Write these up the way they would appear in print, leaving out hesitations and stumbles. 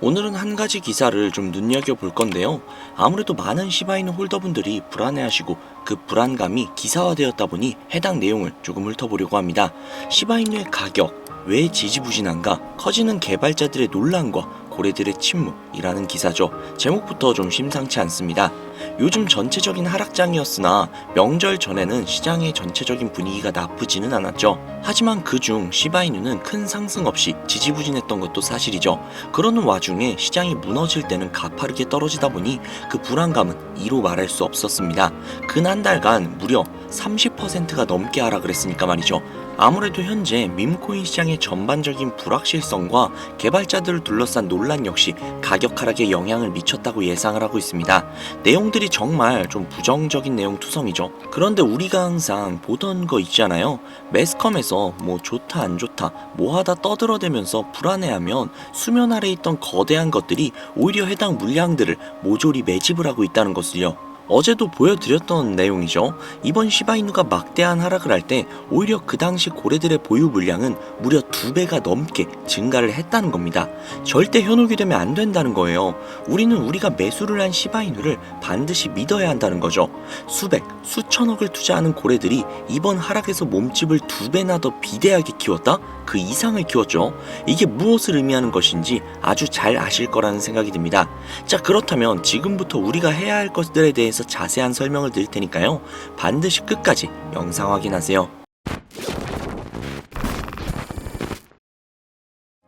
오늘은 한 가지 기사를 좀 눈여겨볼 건데요. 아무래도 많은 시바이누 홀더분들이 불안해하시고 그 불안감이 기사화되었다 보니 해당 내용을 조금 훑어보려고 합니다. 시바이누의 가격, 왜 지지부진한가, 커지는 개발자들의 논란과 고래들의 침묵이라는 기사죠. 제목부터 좀 심상치 않습니다. 요즘 전체적인 하락장이었으나 명절 전에는 시장의 전체적인 분위기가 나쁘지는 않았죠. 하지만 그중 시바이누는 큰 상승 없이 지지부진했던 것도 사실이죠. 그러는 와중에 시장이 무너질 때는 가파르게 떨어지다 보니 그 불안감은 이로 말할 수 없었습니다. 근 한 달간 무려 30%가 넘게 하락을 했으니까 말이죠. 아무래도 현재 밈코인 시장의 전반적인 불확실성과 개발자들을 둘러싼 논란 역시 가격 하락에 영향을 미쳤다고 예상을 하고 있습니다. 내용들이 정말 좀 부정적인 내용 투성이죠. 그런데 우리가 항상 보던 거 있잖아요. 매스컴에서 뭐 좋다 안 좋다 뭐하다 떠들어대면서 불안해하면 수면 아래 있던 거대한 것들이 오히려 해당 물량들을 모조리 매집을 하고 있다는 것을요. 어제도 보여드렸던 내용이죠. 이번 시바이누가 막대한 하락을 할 때 오히려 그 당시 고래들의 보유 물량은 무려 2배가 넘게 증가를 했다는 겁니다. 절대 현혹이 되면 안 된다는 거예요. 우리는 우리가 매수를 한 시바이누를 반드시 믿어야 한다는 거죠. 수백, 수천억을 투자하는 고래들이 이번 하락에서 몸집을 2배나 더 비대하게 키웠다? 그 이상을 키웠죠. 이게 무엇을 의미하는 것인지 아주 잘 아실 거라는 생각이 듭니다. 자, 그렇다면 지금부터 우리가 해야 할 것들에 대해서 자세한 설명을 드릴 테니까요. 반드시 끝까지 영상 확인하세요.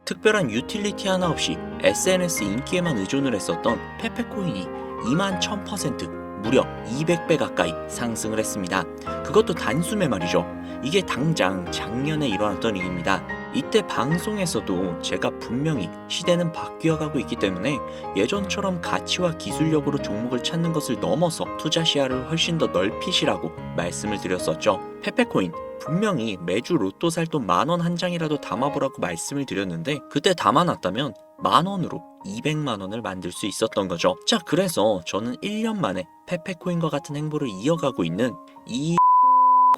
특별한 유틸리티 하나 없이 SNS 인기에만 의존을 했었던 페페코인이 21,000% 무려 200배 가까이 상승을 했습니다. 그것도 단숨에 말이죠. 이게 당장 작년에 일어났던 일입니다. 이때 방송에서도 제가 분명히 시대는 바뀌어가고 있기 때문에 예전처럼 가치와 기술력으로 종목을 찾는 것을 넘어서 투자 시야를 훨씬 더 넓히시라고 말씀을 드렸었죠. 페페코인 분명히 매주 로또 살 돈 10,000원 한 장이라도 담아보라고 말씀을 드렸는데 그때 담아놨다면 10,000원으로 200만원을 만들 수 있었던 거죠. 자, 그래서 저는 1년 만에 페페코인과 같은 행보를 이어가고 있는 이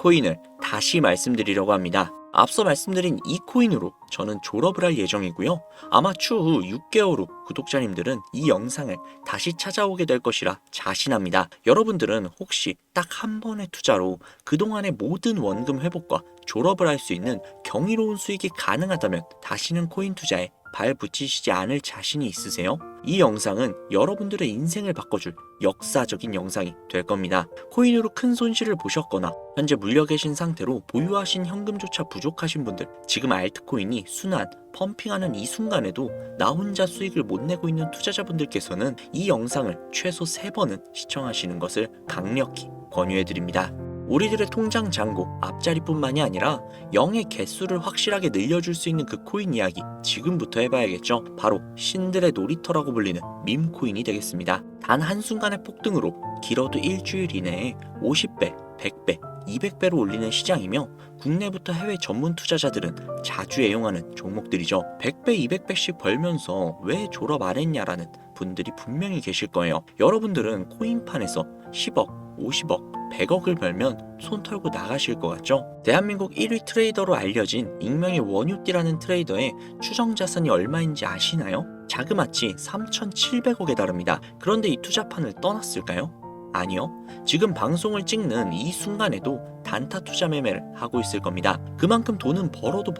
코인을 다시 말씀드리려고 합니다. 앞서 말씀드린 이 코인으로 저는 졸업을 할 예정이고요. 아마 추후 6개월 후 구독자님들은 이 영상을 다시 찾아오게 될 것이라 자신합니다. 여러분들은 혹시 딱 한 번의 투자로 그동안의 모든 원금 회복과 졸업을 할 수 있는 경이로운 수익이 가능하다면 다시는 코인 투자에 발 붙이시지 않을 자신이 있으세요? 이 영상은 여러분들의 인생을 바꿔줄 역사적인 영상이 될 겁니다. 코인으로 큰 손실을 보셨거나 현재 물려 계신 상태로 보유하신 현금조차 부족하신 분들, 지금 알트코인이 순환, 펌핑하는 이 순간에도 나 혼자 수익을 못 내고 있는 투자자분들께서는 이 영상을 최소 3번은 시청하시는 것을 강력히 권유해드립니다. 우리들의 통장 잔고 앞자리뿐만이 아니라 0의 개수를 확실하게 늘려줄 수 있는 그 코인 이야기 지금부터 해봐야겠죠. 바로 신들의 놀이터라고 불리는 밈코인이 되겠습니다. 단 한순간의 폭등으로 길어도 일주일 이내에 50배, 100배, 200배로 올리는 시장이며 국내부터 해외 전문 투자자들은 자주 애용하는 종목들이죠. 100배, 200배씩 벌면서 왜 졸업 안 했냐라는 분들이 분명히 계실 거예요. 여러분들은 코인판에서 10억, 50억, 100억을 벌면 손 털고 나가실 것 같죠? 대한민국 1위 트레이더로 알려진 익명의 원유띠라는 트레이더의 추정 자산이 얼마인지 아시나요? 자그마치 3,700억에 달합니다. 그런데 이 투자판을 떠났을까요? 아니요. 지금 방송을 찍는 이 순간에도 단타 투자 매매를 하고 있을 겁니다. 그만큼 돈은 벌어도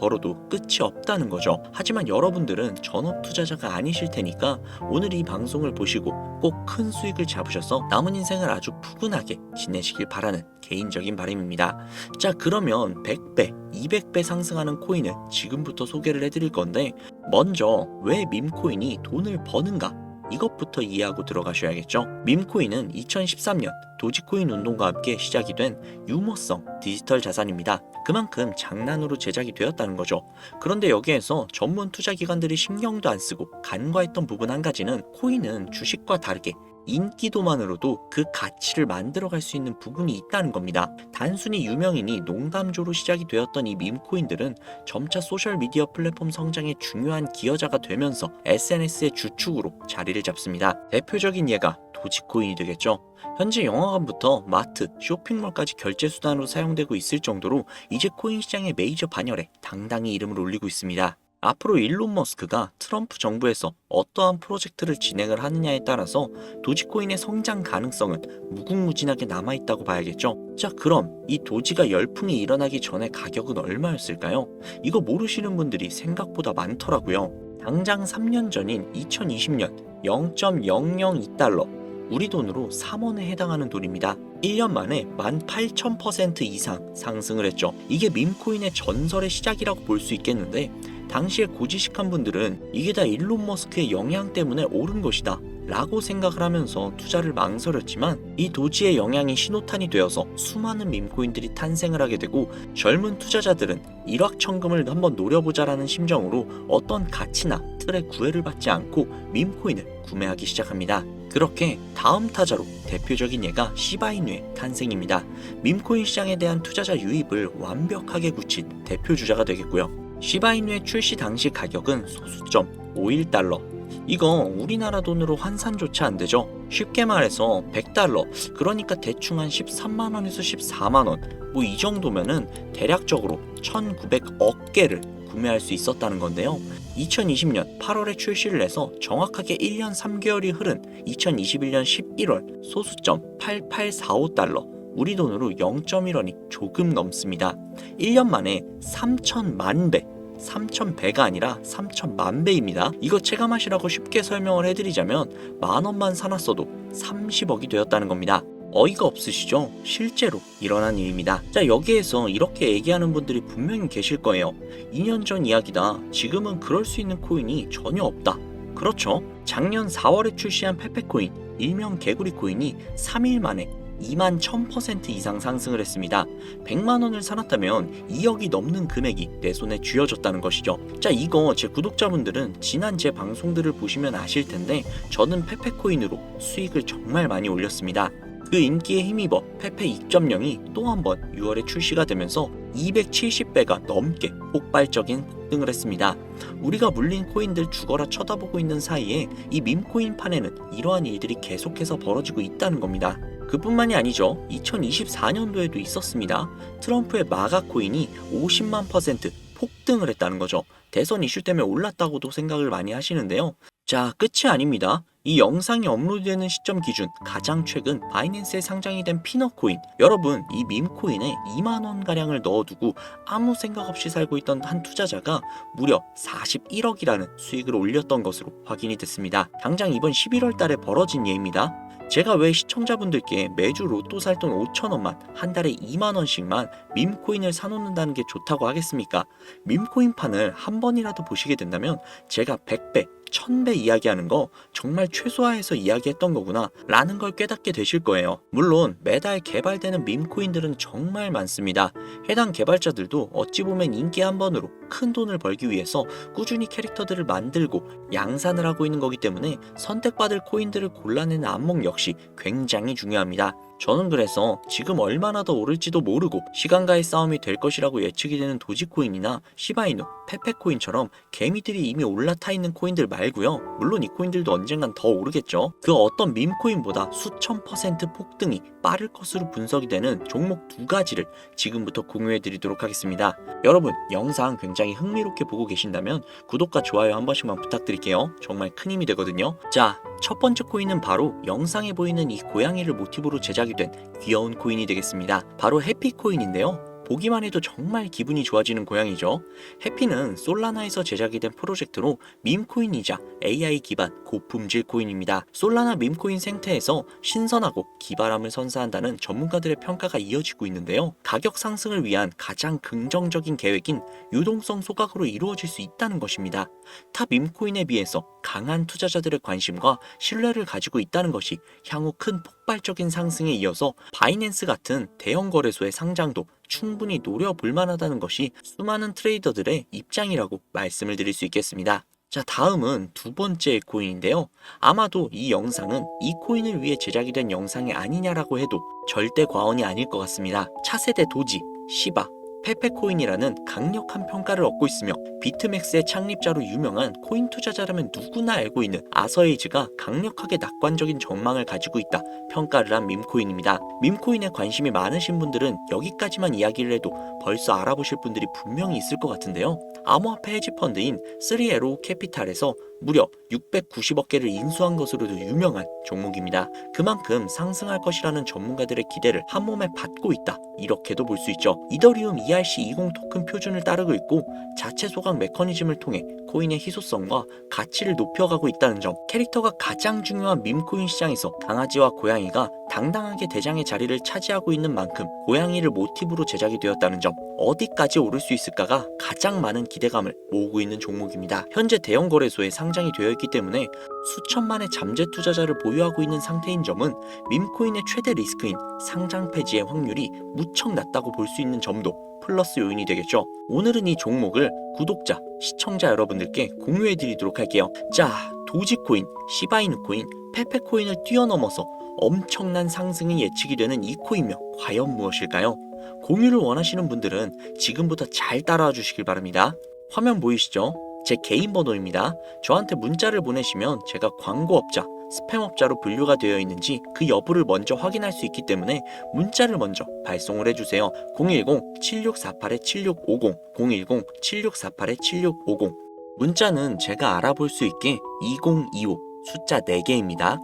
끝이 없다는 거죠. 하지만 여러분들은 전업 투자자가 아니실 테니까 오늘 이 방송을 보시고 꼭 큰 수익을 잡으셔서 남은 인생을 아주 푸근하게 지내시길 바라는 개인적인 바람입니다. 자, 그러면 100배, 200배 상승하는 코인을 지금부터 소개를 해드릴 건데 먼저 왜 밈코인이 돈을 버는가? 이것부터 이해하고 들어가셔야겠죠. 밈코인은 2013년 도지코인 운동과 함께 시작이 된 유머성 디지털 자산입니다. 그만큼 장난으로 제작이 되었다는 거죠. 그런데 여기에서 전문 투자 기관들이 신경도 안 쓰고 간과했던 부분 한 가지는 코인은 주식과 다르게 인기도만으로도 그 가치를 만들어갈 수 있는 부분이 있다는 겁니다. 단순히 유명인이 농담조로 시작이 되었던 이 밈코인들은 점차 소셜미디어 플랫폼 성장의 중요한 기여자가 되면서 SNS의 주축으로 자리를 잡습니다. 대표적인 예가 도지코인이 되겠죠. 현재 영화관부터 마트, 쇼핑몰까지 결제 수단으로 사용되고 있을 정도로 이제 코인 시장의 메이저 반열에 당당히 이름을 올리고 있습니다. 앞으로 일론 머스크가 트럼프 정부에서 어떠한 프로젝트를 진행을 하느냐에 따라서 도지코인의 성장 가능성은 무궁무진하게 남아있다고 봐야겠죠. 자, 그럼 이 도지가 열풍이 일어나기 전에 가격은 얼마였을까요? 이거 모르시는 분들이 생각보다 많더라고요. 당장 3년 전인 2020년 0.002달러, 우리 돈으로 3원에 해당하는 돈입니다. 1년 만에 18,000% 이상 상승을 했죠. 이게 밈코인의 전설의 시작이라고 볼 수 있겠는데, 당시에 고지식한 분들은 이게 다 일론 머스크의 영향 때문에 오른 것이다 라고 생각을 하면서 투자를 망설였지만, 이 도지의 영향이 신호탄이 되어서 수많은 밈코인들이 탄생을 하게 되고, 젊은 투자자들은 일확천금을 한번 노려보자라는 심정으로 어떤 가치나 틀의 구애를 받지 않고 밈코인을 구매하기 시작합니다. 그렇게 다음 타자로 대표적인 예가 시바이누의 탄생입니다. 밈코인 시장에 대한 투자자 유입을 완벽하게 굳힌 대표 주자가 되겠고요. 시바이누의 출시 당시 가격은 소수점 51달러. 이거 우리나라 돈으로 환산조차 안 되죠. 쉽게 말해서 100달러, 그러니까 대충 한 13만원에서 14만원, 뭐 이 정도면은 대략적으로 1900억 개를 구매할 수 있었다는 건데요. 2020년 8월에 출시를 해서 정확하게 1년 3개월이 흐른 2021년 11월 소수점 8845달러, 우리 돈으로 0.1원이 조금 넘습니다. 1년 만에 3천만 배, 3,100가 아니라 3천만 배입니다. 이거 체감하시라고 쉽게 설명을 해드리자면 만원만 사놨어도 30억이 되었다는 겁니다. 어이가 없으시죠? 실제로 일어난 일입니다. 자, 여기에서 이렇게 얘기하는 분들이 분명히 계실 거예요. 2년 전 이야기다. 지금은 그럴 수 있는 코인이 전혀 없다. 그렇죠. 작년 4월에 출시한 페페코인, 일명 개구리 코인이 3일 만에 21,000% 이상 상승을 했습니다. 100만원을 사놨다면 2억이 넘는 금액이 내 손에 쥐어졌다는 것이죠. 자, 이거 제 구독자분들은 지난 제 방송들을 보시면 아실 텐데, 저는 페페코인으로 수익을 정말 많이 올렸습니다. 그 인기에 힘입어 페페 2.0이 또 한 번 6월에 출시가 되면서 270배가 넘게 폭발적인 폭등을 했습니다. 우리가 물린 코인들 죽어라 쳐다보고 있는 사이에 이 밈코인 판에는 이러한 일들이 계속해서 벌어지고 있다는 겁니다. 그뿐만이 아니죠. 2024년도에도 있었습니다. 트럼프의 마가 코인이 50만% 폭등을 했다는 거죠. 대선 이슈 때문에 올랐다고도 생각을 많이 하시는데요. 자, 끝이 아닙니다. 이 영상이 업로드되는 시점 기준 가장 최근 바이낸스에 상장이 된 피넛코인, 여러분 이 밈코인에 2만원가량을 넣어두고 아무 생각 없이 살고 있던 한 투자자가 무려 41억이라는 수익을 올렸던 것으로 확인이 됐습니다. 당장 이번 11월 달에 벌어진 예입니다. 제가 왜 시청자분들께 매주 로또 살 돈 5천원만 한 달에 2만원씩만 밈코인을 사놓는다는 게 좋다고 하겠습니까? 밈코인판을 한 번이라도 보시게 된다면 제가 100배, 1000배 이야기하는 거 정말 최소화해서 이야기했던 거구나 라는 걸 깨닫게 되실 거예요. 물론 매달 개발되는 밈코인들은 정말 많습니다. 해당 개발자들도 어찌 보면 인기 한 번으로 큰 돈을 벌기 위해서 꾸준히 캐릭터들을 만들고 양산을 하고 있는 거기 때문에 선택받을 코인들을 골라내는 안목 역시 굉장히 중요합니다. 저는 그래서 지금 얼마나 더 오를지도 모르고 시간과의 싸움이 될 것이라고 예측이 되는 도지코인이나 시바이누, 페페코인처럼 개미들이 이미 올라타 있는 코인들 말고요. 물론 이 코인들도 언젠간 더 오르겠죠. 그 어떤 밈코인보다 수천 퍼센트 폭등이 빠를 것으로 분석이 되는 종목 두 가지를 지금부터 공유해 드리도록 하겠습니다. 여러분, 영상 굉장히 흥미롭게 보고 계신다면 구독과 좋아요 한 번씩만 부탁드릴게요. 정말 큰 힘이 되거든요. 자, 첫 번째 코인은 바로 영상에 보이는 이 고양이를 모티브로 제작이 된 귀여운 코인이 되겠습니다. 바로 해피코인인데요. 보기만 해도 정말 기분이 좋아지는 고양이죠. 해피는 솔라나에서 제작이 된 프로젝트로 밈코인이자 AI 기반 고품질 코인입니다. 솔라나 밈코인 생태에서 신선하고 기발함을 선사한다는 전문가들의 평가가 이어지고 있는데요. 가격 상승을 위한 가장 긍정적인 계획인 유동성 소각으로 이루어질 수 있다는 것입니다. 타 밈코인에 비해서 강한 투자자들의 관심과 신뢰를 가지고 있다는 것이 향후 큰 폭발적인 상승에 이어서 바이낸스 같은 대형 거래소의 상장도 충분히 노려볼 만하다는 것이 수많은 트레이더들의 입장이라고 말씀을 드릴 수 있겠습니다. 자, 다음은 두 번째 코인인데요. 아마도 이 영상은 이 코인을 위해 제작이 된 영상이 아니냐라고 해도 절대 과언이 아닐 것 같습니다. 차세대 도지, 시바, 페페코인이라는 강력한 평가를 얻고 있으며 비트맥스의 창립자로 유명한 코인 투자자라면 누구나 알고 있는 아서에이즈가 강력하게 낙관적인 전망을 가지고 있다 평가를 한 밈코인입니다. 밈코인에 관심이 많으신 분들은 여기까지만 이야기를 해도 벌써 알아보실 분들이 분명히 있을 것 같은데요. 암호화폐 헤지펀드인 3에로 캐피탈에서 무려 690억 개를 인수한 것으로도 유명한 종목입니다. 그만큼 상승할 것이라는 전문가들의 기대를 한몸에 받고 있다 이렇게도 볼 수 있죠. 이더리움 ERC20 토큰 표준을 따르고 있고 자체 소각 메커니즘을 통해 코인의 희소성과 가치를 높여가고 있다는 점, 캐릭터가 가장 중요한 밈코인 시장에서 강아지와 고양이가 당당하게 대장의 자리를 차지하고 있는 만큼 고양이를 모티브로 제작이 되었다는 점, 어디까지 오를 수 있을까가 가장 많은 기대감을 모으고 있는 종목입니다. 현재 대형 거래소에 상장이 되어 있기 때문에 수천만의 잠재 투자자를 보유하고 있는 상태인 점은 밈코인의 최대 리스크인 상장 폐지의 확률이 무척 낮다고 볼 수 있는 점도 플러스 요인이 되겠죠. 오늘은 이 종목을 구독자, 시청자 여러분들께 공유해 드리도록 할게요. 자, 도지코인, 시바이누코인, 페페코인을 뛰어넘어서 엄청난 상승이 예측이 되는 이 코인명 과연 무엇일까요? 공유를 원하시는 분들은 지금부터 잘 따라와 주시길 바랍니다. 화면 보이시죠? 제 개인 번호입니다. 저한테 문자를 보내시면 제가 광고업자, 스팸업자로 분류가 되어 있는지 그 여부를 먼저 확인할 수 있기 때문에 문자를 먼저 발송을 해주세요. 010-7648-7650 010-7648-7650 문자는 제가 알아볼 수 있게 2025 숫자 4개입니다.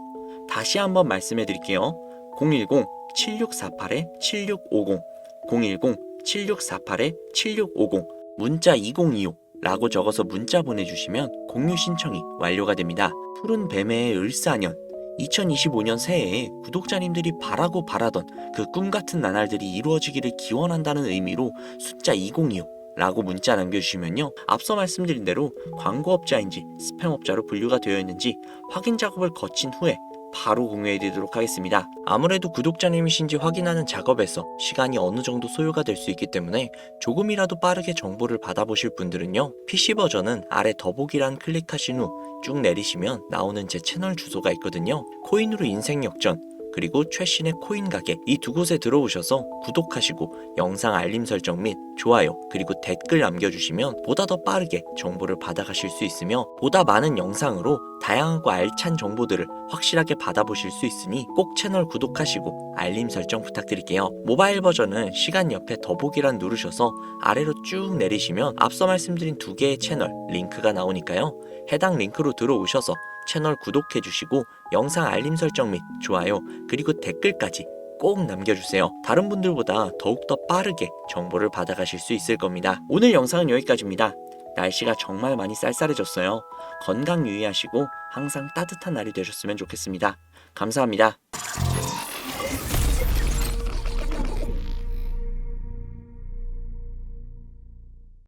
다시 한번 말씀해 드릴게요. 010-7648-7650 010-7648-7650 문자 2025 라고 적어서 문자 보내주시면 공유 신청이 완료가 됩니다. 푸른 뱀의 을사년 2025년 새해에 구독자님들이 바라고 바라던 그 꿈같은 나날들이 이루어지기를 기원한다는 의미로 숫자 2025 라고 문자 남겨주시면요, 앞서 말씀드린 대로 광고업자인지 스팸업자로 분류가 되어 있는지 확인 작업을 거친 후에 바로 공유해드리도록 하겠습니다. 아무래도 구독자님이신지 확인하는 작업에서 시간이 어느 정도 소요가 될 수 있기 때문에 조금이라도 빠르게 정보를 받아보실 분들은요, PC 버전은 아래 더보기란 클릭하신 후 쭉 내리시면 나오는 제 채널 주소가 있거든요. 코인으로 인생 역전, 그리고 최신의 코인 가게, 이 두 곳에 들어오셔서 구독하시고 영상 알림 설정 및 좋아요 그리고 댓글 남겨주시면 보다 더 빠르게 정보를 받아가실 수 있으며 보다 많은 영상으로 다양하고 알찬 정보들을 확실하게 받아보실 수 있으니 꼭 채널 구독하시고 알림 설정 부탁드릴게요. 모바일 버전은 시간 옆에 더보기란 누르셔서 아래로 쭉 내리시면 앞서 말씀드린 두 개의 채널 링크가 나오니까요, 해당 링크로 들어오셔서 채널 구독해주시고 영상 알림 설정 및 좋아요 그리고 댓글까지 꼭 남겨주세요. 다른 분들보다 더욱더 빠르게 정보를 받아가실 수 있을 겁니다. 오늘 영상은 여기까지입니다. 날씨가 정말 많이 쌀쌀해졌어요. 건강 유의하시고 항상 따뜻한 날이 되셨으면 좋겠습니다. 감사합니다.